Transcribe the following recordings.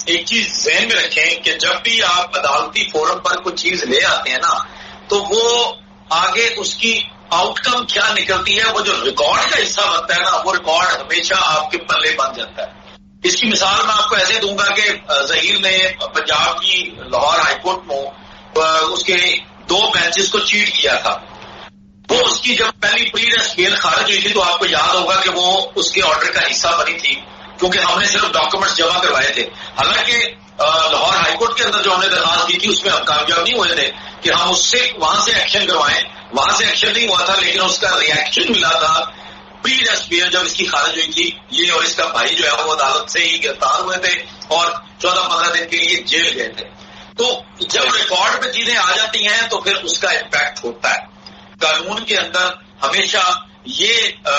ایک چیز ذہن میں رکھیں کہ جب بھی آپ عدالتی فورم پر کوئی چیز لے آتے ہیں نا تو وہ آگے اس کی آؤٹ کم کیا نکلتی ہے، وہ جو ریکارڈ کا حصہ بنتا ہے نا وہ ریکارڈ ہمیشہ آپ کے پلے بن جاتا ہے. اس کی مثال میں آپ کو ایسے دوں گا کہ ظہیر نے پنجاب کی لاہور ہائی کورٹ میں اس کے 2 بینچز کو چیٹ کیا تھا. وہ اس کی جب پہلی پری ریسٹ بیل خارج ہوئی تھی تو آپ کو یاد ہوگا کہ وہ اس کے آرڈر کا حصہ بنی تھی کیونکہ ہم نے صرف ڈاکومنٹس جمع کروائے تھے. حالانکہ لاہور ہائی کورٹ کے اندر جو ہم نے درخواست کی تھی اس میں ہم کامیاب نہیں ہوئے تھے کہ ہم اس سے وہاں سے ایکشن کروائیں. وہاں سے ایکشن نہیں ہوا تھا لیکن اس کا ریئیکشن ملا تھا پری ریسٹ بیل جب اس کی خارج ہوئی تھی. یہ اور اس کا بھائی جو ہے وہ عدالت سے ہی گرفتار ہوئے تھے اور 14-15 دن کے لیے جیل گئے تھے. تو جب ریکارڈ پہ چیزیں آ جاتی ہیں تو پھر اس کا امپیکٹ ہوتا ہے. قانون کے اندر ہمیشہ یہ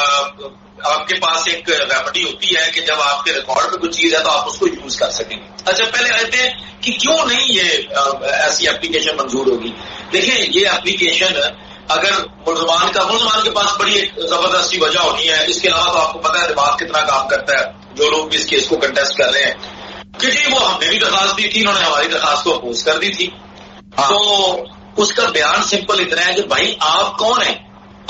آپ کے پاس ایک ریمیڈی ہوتی ہے کہ جب آپ کے ریکارڈ پہ کچھ چیز ہے تو آپ اس کو یوز کر سکیں. اچھا پہلے آتے ہیں کہ کیوں نہیں یہ ایسی اپلیکیشن منظور ہوگی. دیکھیں یہ اپلیکیشن اگر ملزمان کے پاس بڑی ایک زبردستی وجہ ہونی ہے. اس کے علاوہ تو آپ کو پتا ہے دماغ کتنا کام کرتا ہے جو لوگ بھی اس کیس کو کنٹیسٹ کر رہے ہیں کہ جی وہ ہم نے بھی درخواست دی تھی، انہوں نے ہماری درخواست کو اپوز کر دی تھی. تو اس کا بیان سمپل اتنا ہے کہ بھائی آپ کون ہیں؟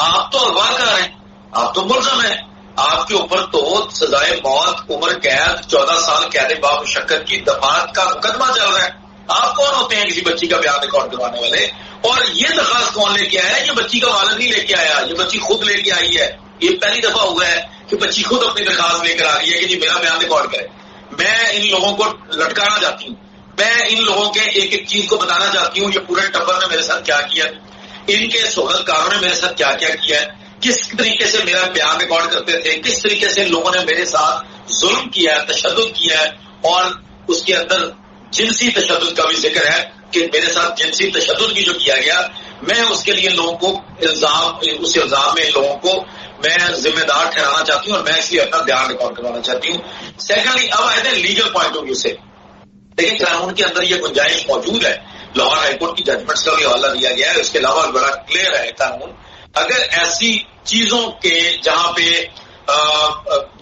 آپ تو اغوا کار ہیں، آپ تو ملزم ہیں، آپ کے اوپر تو سزائے موت، عمر قید، 14 سال قید با مشقت کی دفعات کا مقدمہ چل رہا ہے. آپ کون ہوتے ہیں کسی بچی کا بیان ریکارڈ کروانے والے؟ اور یہ درخواست کون لے کے آیا ہے؟ یہ بچی کا والد نہیں لے کے آیا، یہ بچی خود لے کے آئی ہے. یہ پہلی دفعہ ہوا ہے کہ بچی خود اپنی درخواست لے کر آ رہی ہے کہ جی میرا بیان ریکارڈ کرے. میں ان لوگوں کو لٹکانا چاہتی ہوں، میں ان لوگوں کے ایک ایک چیز کو بتانا چاہتی ہوں. یہ پورے ٹبر نے میرے ساتھ کیا کیا، ان کے سہولت کاروں نے میرے ساتھ کیا کیا کیا ہے، کس طریقے سے میرا بیان ریکارڈ کرتے تھے، کس طریقے سے لوگوں نے میرے ساتھ ظلم کیا ہے، تشدد کیا ہے. اور اس کے اندر جنسی تشدد کا بھی ذکر ہے کہ میرے ساتھ جنسی تشدد بھی جو کیا گیا، میں اس کے لیے لوگوں کو اس الزام میں لوگوں کو میں ذمہ دار ٹھہرانا چاہتی ہوں اور میں اس لیے اپنا بیان ریکارڈ کروانا چاہتی ہوں. سیکنڈلی اب آئے تھے لیگل پوائنٹ آف ویو سے. لیکن قانون کے اندر یہ گنجائش موجود ہے، لاہور ہائی کورٹ کی ججمنٹس کا بھی حوالہ دیا گیا ہے. اس کے علاوہ بڑا کلیئر ہے قانون. اگر ایسی چیزوں کے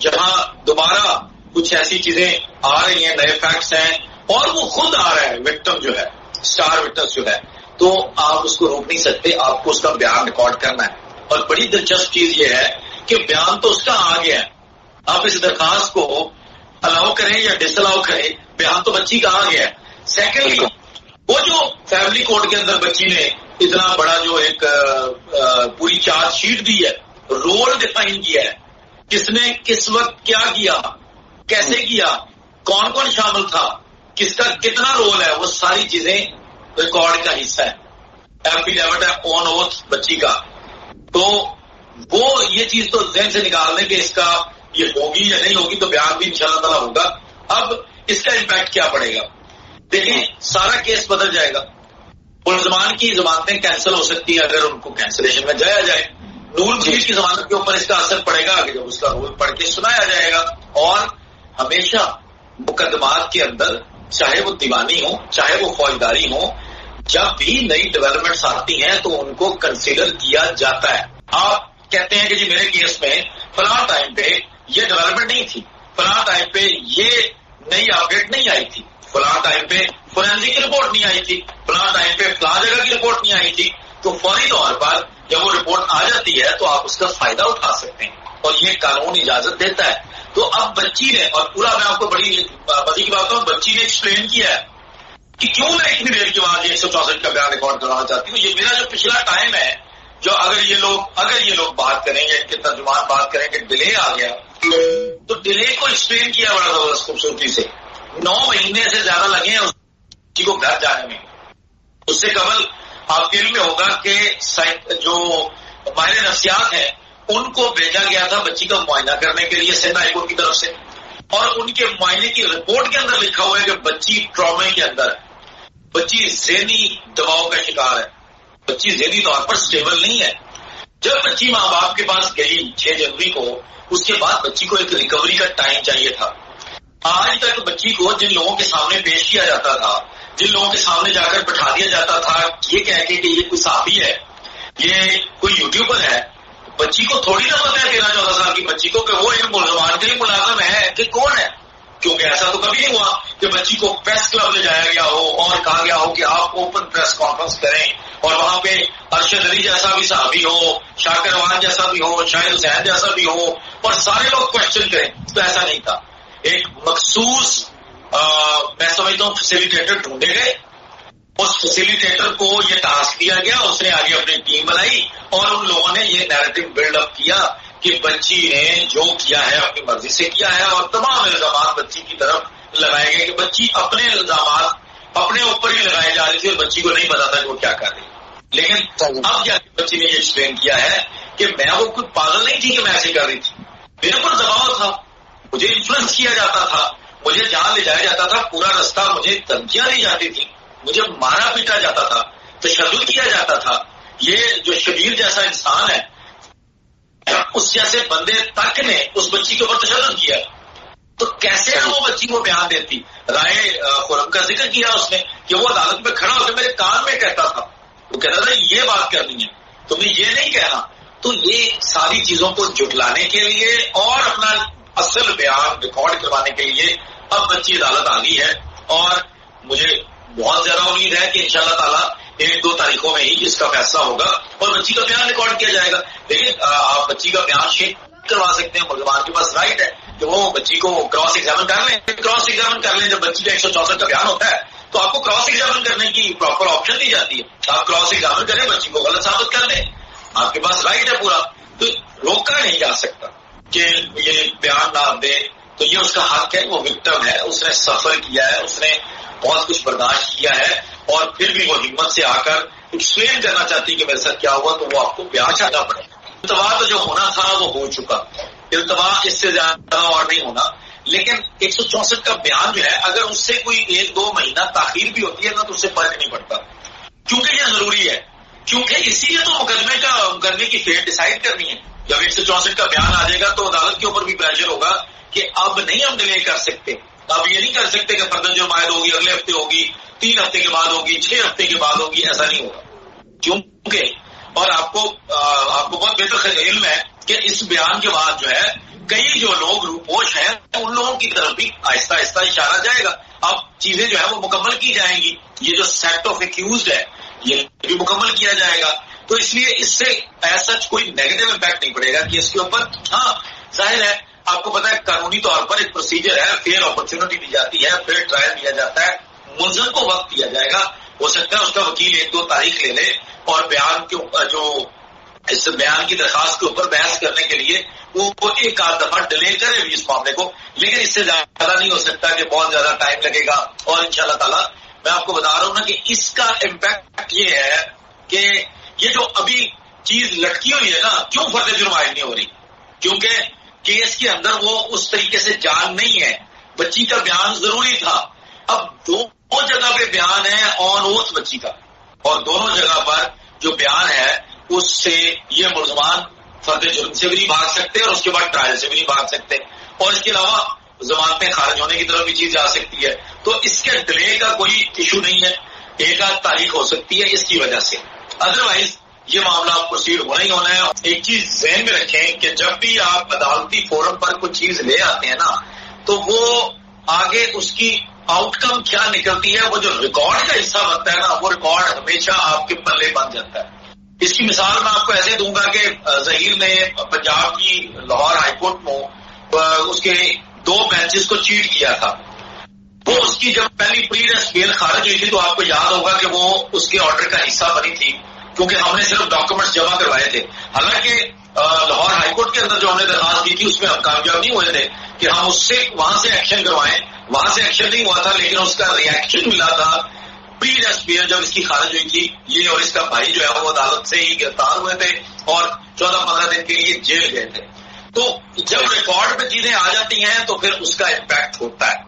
جہاں دوبارہ کچھ ایسی چیزیں آ رہی ہیں، نئے فیکٹس ہیں اور وہ خود آ رہا ہے وکٹم جو ہے، اسٹار وٹنس جو ہے، تو آپ اس کو روک نہیں سکتے، آپ کو اس کا بیان ریکارڈ کرنا ہے. اور بڑی دلچسپ چیز یہ ہے کہ بیان تو اس کا آ گیا ہے، آپ اس درخواست کو الاؤ کریں یا ڈس الاؤ کریں، بیان تو بچی کا آ گیا ہے. سیکنڈلی وہ جو فیملی کورٹ کے اندر بچی نے اتنا بڑا جو ایک پوری چارج شیٹ دی ہے، رول ڈیفائن کیا ہے، کس نے کس وقت کیا کیا، کیسے کیا، کون کون شامل تھا، کس کا کتنا رول ہے، وہ ساری چیزیں ریکارڈ کا حصہ ہے. ایفیڈیوٹ ہے آن اوتھ بچی کا. تو وہ یہ چیز تو ذہن سے نکال دیں کہ اس کا یہ ہوگی یا نہیں ہوگی، تو بیان بھی انشاءاللہ تعالیٰ ہوگا. اب اس کا امپیکٹ کیا پڑے گا؟ دیکھیں سارا کیس بدل جائے گا. ملزمان کی ضمانتیں کینسل ہو سکتی ہیں اگر ان کو کینسلیشن میں جایا جائے. نور پولیس کی ضمانت کے اوپر اس کا اثر پڑے گا کہ جب اس کا رول پڑھ کے سنایا جائے گا. اور ہمیشہ مقدمات کے اندر چاہے وہ دیوانی ہو چاہے وہ فوجداری ہو، جب بھی نئی ڈیولپمنٹس آتی ہیں تو ان کو کنسیڈر کیا جاتا ہے. آپ کہتے ہیں کہ جی میرے کیس میں فلاں ٹائم پہ یہ ڈیولپمنٹ نہیں تھی، فلاں ٹائم پہ یہ نئی اپڈیٹ نہیں آئی تھی، فلاں ٹائم پہ فورینسک رپورٹ نہیں آئی تھی، فلاں ٹائم پہ فلاں جگہ کی رپورٹ نہیں آئی تھی. تو فوری طور پر جب وہ رپورٹ آ جاتی ہے تو آپ اس کا فائدہ اٹھا سکتے ہیں اور یہ قانون اجازت دیتا ہے. تو اب بچی نے، اور پورا میں آپ کو بڑی مزے کی بات ہوں، بچی نے ایکسپلین کیا ہے کہ کیوں میں اتنی دیر کے بعد 164 کا بیان ریکارڈ کروانا چاہتی ہوں. یہ میرا جو پچھلا ٹائم ہے، جو اگر یہ لوگ بات کریں گے کہ ترجمان بات کریں کہ ڈیلے آ گیا، تو ڈیلے کو ایکسپلین کیا بڑا زبردست خوبصورتی سے. 9 مہینے سے زیادہ لگے ہیں بچی کو گھر جانے میں. اس سے قبل آپ کے علم میں ہوگا کہ جو ماہر نفسیات ہیں ان کو بھیجا گیا تھا بچی کا معائنہ کرنے کے لیے سندھ ہائی کورٹ کی طرف سے، اور ان کے معائنے کی رپورٹ کے اندر لکھا ہوا ہے کہ بچی ٹراما کے اندر ہے، بچی ذہنی دباؤ کا شکار ہے، بچی ذہنی طور پر سٹیبل نہیں ہے. جب بچی ماں باپ کے پاس گئی 6 جنوری کو، اس کے بعد بچی کو ایک ریکوری کا ٹائم چاہیے تھا. آج تک بچی کو جن لوگوں کے سامنے پیش کیا جاتا تھا، جن لوگوں کے سامنے جا کر بٹھا دیا جاتا تھا یہ کہہ کے کہ یہ کوئی صحافی ہے، یہ کوئی یوٹیوبر ہے، بچی کو تھوڑی نہ پتا ہے 13-14 سال کی بچی کو کہ وہ ان ملزمان کے لیے ملازم ہے کہ کون ہے. کیونکہ ایسا تو کبھی نہیں ہوا کہ بچی کو پریس کلب لے جایا گیا ہو اور کہا گیا ہو کہ آپ اوپن پریس کانفرنس کریں اور وہاں پہ ارشد علی جیسا بھی صحابی ہو، شاکر روان جیسا بھی ہو، شاہد حسین جیسا بھی ہو اور سارے لوگ کوشچن کریں. تو ایسا نہیں تھا. ایک مخصوص میں سمجھتا ہوں فیسیلیٹیٹر ڈھونڈے گئے. اس فیسیلیٹیٹر کو یہ ٹاسک دیا گیا، اس نے آگے اپنی ٹیم بنائی اور ان لوگوں نے یہ نیریٹو بلڈ اپ کیا کہ بچی نے جو کیا ہے اپنی مرضی سے کیا ہے اور تمام الزامات بچی کی طرف لگائے گئے کہ بچی اپنے الزامات اپنے اوپر ہی لگائے جا رہی تھی اور بچی کو نہیں پتا تھا کہ وہ کیا کر رہی. لیکن اب کیا بچی نے یہ ایکسپلین کیا ہے کہ میں وہ کوئی پاگل نہیں تھی کہ میں ایسے کر رہی تھی، میرے اوپر دباؤ تھا، مجھے انفلوئنس کیا جاتا تھا، مجھے جہاں لے جایا جاتا تھا پورا رستہ مجھے دھمکیاں دی جاتی تھی، مجھے مارا پیٹا جاتا تھا، تشدد کیا جاتا تھا. یہ جو شبیر جیسا انسان ہے اس جیسے بندے تک نے اس بچی کے اوپر تشدد کیا، تو کیسے وہ بچی کو بیان دیتی. رائے خرم کا ذکر کیا اس نے کہ وہ عدالت میں کھڑا ہو کے میرے کان میں کہتا تھا، وہ کہتا تھا یہ بات کرنی ہے تمہیں یہ نہیں کہنا. تو یہ ساری چیزوں کو جھٹلانے کے لیے اور اپنا اصل بیان ریکارڈ کروانے کے لیے اب بچی عدالت آ گئی ہے اور مجھے بہت زیادہ امید ہے کہ انشاءاللہ تعالیٰ 1-2 تاریخوں میں ہی اس کا فیصلہ ہوگا اور بچی کا بیان ریکارڈ کیا جائے گا. لیکن آپ بچی کا بیان شیئر کروا سکتے ہیں، ملزمان کے پاس رائٹ ہے کہ وہ بچی کو کراس ایگزامن کر لیں. کراس ایگزامن کر لیں. جب بچی کا 164 کا بیان ہوتا ہے تو آپ کو کراس ایگزامن کرنے کی پراپر آپشن دی جاتی ہے. آپ کراس ایگزامن کریں، بچی کو غلط ثابت کر دیں، آپ کے پاس رائٹ ہے پورا. تو روکا نہیں جا سکتا کہ یہ بیان نہ دے. تو یہ اس کا حق ہے، وہ وکٹم ہے، اس نے سفر کیا ہے، اس نے بہت کچھ برداشت کیا ہے اور پھر بھی وہ ہمت سے آ کر ایکسپلین کرنا چاہتی کہ میرے ساتھ کیا ہوا. تو وہ آپ کو بیان کرنا پڑے. التوا تو جو ہونا تھا وہ ہو چکا، التوا اس سے زیادہ اور نہیں ہونا. لیکن 164 کا بیان جو ہے اگر اس سے کوئی 1-2 مہینہ تاخیر بھی ہوتی ہے نا تو اس سے فرق نہیں پڑتا، کیونکہ یہ ضروری ہے. کیونکہ اسی لیے تو مقدمے کی فیٹ ڈیسائیڈ کرنی ہے. جب 164 کا بیان آ جائے گا تو عدالت کے اوپر بھی پریشر ہوگا کہ اب نہیں ہم ڈیلے کر سکتے. اب یہ نہیں کر سکتے کہ فردن جرم عائد ہوگی اگلے ہفتے ہوگی، 3 ہفتے کے بعد ہوگی، 6 ہفتے کے بعد ہوگی. ایسا نہیں ہوگا کیونکہ اور آپ کو بہت بہتر علم ہے کہ اس بیان کے بعد جو ہے کئی جو لوگ روپوش ہیں ان لوگوں کی طرف بھی آہستہ آہستہ اشارہ جائے گا. اب چیزیں جو ہے وہ مکمل کی جائیں گی. یہ جو سیٹ آف ایکیوزڈ ہے یہ بھی مکمل کیا جائے گا. تو اس لیے اس سے ایسا کوئی نیگیٹو امپیکٹ نہیں پڑے گا کہ اس کے اوپر. ہاں ظاہر ہے آپ کو پتا ہے قانونی طور پر ایک پروسیجر ہے، فیئر اپرچونٹی دی جاتی ہے، فیئر ٹرائل دیا جاتا ہے، ملزم کو وقت دیا جائے گا. ہو سکتا ہے اس کا وکیل 1-2 تاریخ لے لے اور بیان کے جو اس بیان کی درخواست کے اوپر بحث کرنے کے لیے وہ 1-8 دفعہ ڈیلے کرے بھی اس معاملے کو. لیکن اس سے زیادہ نہیں ہو سکتا کہ بہت زیادہ ٹائم لگے گا. اور انشاءاللہ تعالیٰ میں آپ کو بتا رہا ہوں نا کہ اس کا امپیکٹ یہ ہے کہ یہ جو ابھی چیز لٹکی ہوئی ہے نا، کیوں فرد جرم عائد نہیں ہو رہی؟ کیونکہ کیس کے اندر وہ اس طریقے سے جان نہیں ہے. بچی کا بیان ضروری تھا. اب 2 جگہ پہ بیان ہے آن اوتھ بچی کا، اور دونوں جگہ پر جو بیان ہے اس سے یہ ملزمان فرد جرم سے بھی نہیں بھاگ سکتے اور اس کے بعد ٹرائل سے بھی نہیں بھاگ سکتے، اور اس کے علاوہ ضمانتیں خارج ہونے کی طرف بھی چیز جا سکتی ہے. تو اس کے ڈیلے کا کوئی ایشو نہیں ہے. 1-8 تاریخ ہو سکتی ہے اس کی وجہ سے، ادروائز یہ معاملہ پروسیڈ ہونا ہی ہونا ہے. ایک چیز ذہن میں رکھیں کہ جب بھی آپ عدالتی فورم پر کوئی چیز لے آتے ہیں نا تو وہ آگے اس کی آؤٹ کم کیا نکلتی ہے، وہ جو ریکارڈ کا حصہ بنتا ہے نا وہ ریکارڈ ہمیشہ آپ کے پلے بن جاتا ہے. اس کی مثال میں آپ کو ایسے دوں گا کہ ظہیر نے پنجاب کی لاہور ہائی کورٹ میں اس کے 2 بینچز کو چیٹ کیا تھا. وہ اس کی جب پہلی پری ریسٹ بیل خارج ہوئی تھی تو آپ کو یاد ہوگا کہ وہ اس کے آرڈر کا حصہ بنی تھی کیونکہ ہم نے صرف ڈاکومنٹس جمع کروائے تھے. حالانکہ لاہور ہائی کورٹ کے اندر جو ہم نے درخواست کی تھی اس میں ہم کامیاب نہیں ہوئے تھے کہ ہم اس سے وہاں سے ایکشن کروائیں. وہاں سے ایکشن نہیں ہوا تھا لیکن اس کا ریئیکشن ملا تھا پری ریسٹ بیل جب اس کی خارج ہوئی تھی. یہ اور اس کا بھائی جو ہے وہ عدالت سے ہی گرفتار ہوئے تھے اور 14-15 دن کے لیے جیل گئے تھے. تو جب ریکارڈ پہ چیزیں آ جاتی ہیں تو پھر اس کا امپیکٹ ہوتا ہے.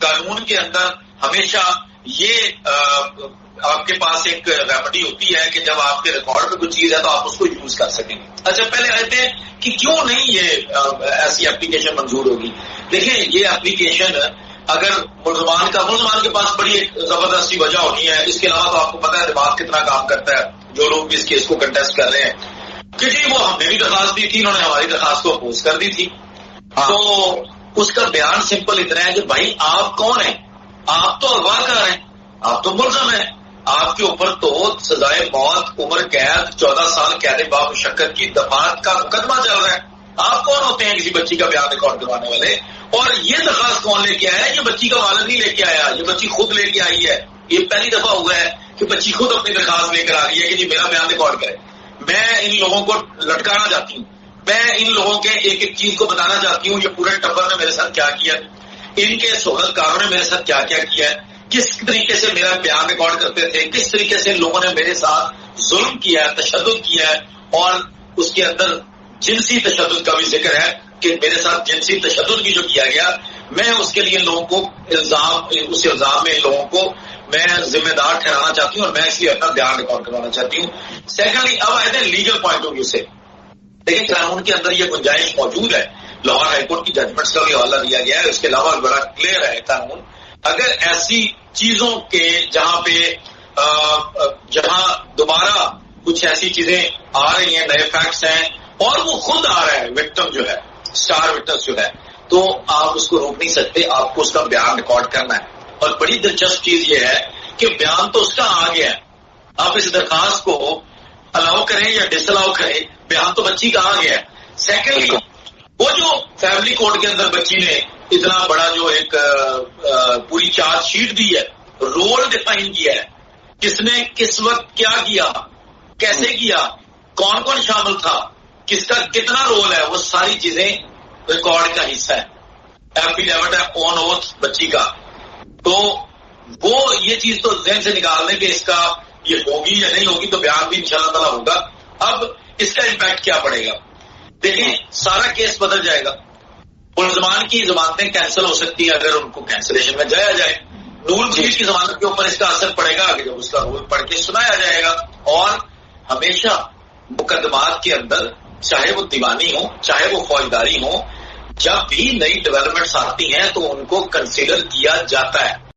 قانون کے اندر ہمیشہ یہ آپ کے پاس ایک ریمیڈی ہوتی ہے کہ جب آپ کے ریکارڈ پہ کوئی چیز ہے تو آپ اس کو یوز کر سکیں. اچھا پہلے آتے ہیں کہ کیوں نہیں یہ ایسی اپلیکیشن منظور ہوگی. دیکھیں یہ اپلیکیشن اگر ملزمان کے پاس بڑی ایک زبردستی وجہ ہونی ہے. اس کے علاوہ تو آپ کو پتا ہے دماغ کتنا کام کرتا ہے جو لوگ بھی اس کیس کو کنٹیسٹ کر رہے ہیں کہ جی وہ ہم نے بھی درخواست دی تھی، انہوں نے ہماری درخواست کو اپوز کر دی تھی. تو اس کا بیان سمپل اتنا ہے کہ بھائی آپ کون ہیں؟ آپ تو اغوا کار ہیں، آپ تو ملزم ہیں، آپ کے اوپر تو سزائے موت، عمر قید، 14 سال قید با مشقت کی دفعات کا مقدمہ چل رہا ہے. آپ کون ہوتے ہیں کسی بچی کا بیان ریکارڈ کروانے والے؟ اور یہ درخواست کون لے کے آیا ہے؟ یہ بچی کا والد نہیں لے کے آیا، یہ بچی خود لے کے آئی ہے. یہ پہلی دفعہ ہوا ہے کہ بچی خود اپنی درخواست لے کر آ رہی ہے کہ جی میرا بیان ریکارڈ کرے. میں ان لوگوں کو لٹکانا چاہتی ہوں، میں ان لوگوں کے ایک ایک چیز کو بتانا چاہتی ہوں. یہ پورے ٹبر نے میرے ساتھ کیا کیا، ان کے سہولت کاروں نے میرے ساتھ کیا کیا کیا ہے، کس طریقے سے میرا بیان ریکارڈ کرتے تھے، کس طریقے سے لوگوں نے میرے ساتھ ظلم کیا ہے، تشدد کیا ہے. اور اس کے اندر جنسی تشدد کا بھی ذکر ہے کہ میرے ساتھ جنسی تشدد بھی جو کیا گیا، میں اس کے لیے لوگوں کو اس الزام میں ان لوگوں کو میں ذمہ دار ٹھہرانا چاہتی ہوں، اور میں اس لیے اپنا بیان ریکارڈ کروانا چاہتی ہوں. سیکنڈلی اب آئے تھے لیگل پوائنٹ آف ویو سے. لیکن قانون کے اندر یہ گنجائش موجود ہے، لاہور ہائی کورٹ کی ججمنٹس کا بھی حوالہ دیا گیا ہے. اس کے علاوہ بڑا کلیئر ہے قانون. اگر ایسی چیزوں کے جہاں دوبارہ کچھ ایسی چیزیں آ رہی ہیں، نئے فیکٹس ہیں، اور وہ خود آ رہا ہے وکٹم جو ہے، اسٹار وٹنس جو ہے، تو آپ اس کو روک نہیں سکتے، آپ کو اس کا بیان ریکارڈ کرنا ہے. اور بڑی دلچسپ چیز یہ ہے کہ بیان تو اس کا آ گیا ہے، آپ اس درخواست کو الاؤ کریں یا ڈس الاؤ کریں، بیان تو بچی کا آ گیا ہے. سیکنڈلی وہ جو فیملی کورٹ کے اندر بچی نے اتنا بڑا جو ایک پوری چارج شیٹ دی ہے، رول ڈیفائن کیا ہے، کس نے کس وقت کیا کیا، کیسے کیا، کون کون شامل تھا، کس کا کتنا رول ہے، وہ ساری چیزیں ریکارڈ کا حصہ ہے. ایفیڈیوٹ ہے آن اوتھ بچی کا. تو وہ یہ چیز تو ذہن سے نکال دیں کہ اس کا یہ ہوگی یا نہیں ہوگی، تو بیان بھی انشاءاللہ تعالیٰ ہوگا. اب اس کا امپیکٹ کیا پڑے گا؟ دیکھیں سارا کیس بدل جائے گا. ملزمان کی ضمانتیں کینسل ہو سکتی ہیں اگر ان کو کینسلیشن میں جایا جائے. نور بشیر کی ضمانت کے اوپر اس کا اثر پڑے گا کہ جب اس کا رول پڑھ کے سنایا جائے گا. اور ہمیشہ مقدمات کے اندر چاہے وہ دیوانی ہو چاہے وہ فوجداری ہو، جب بھی نئی ڈیولپمنٹس آتی ہیں تو ان کو کنسیڈر کیا جاتا ہے.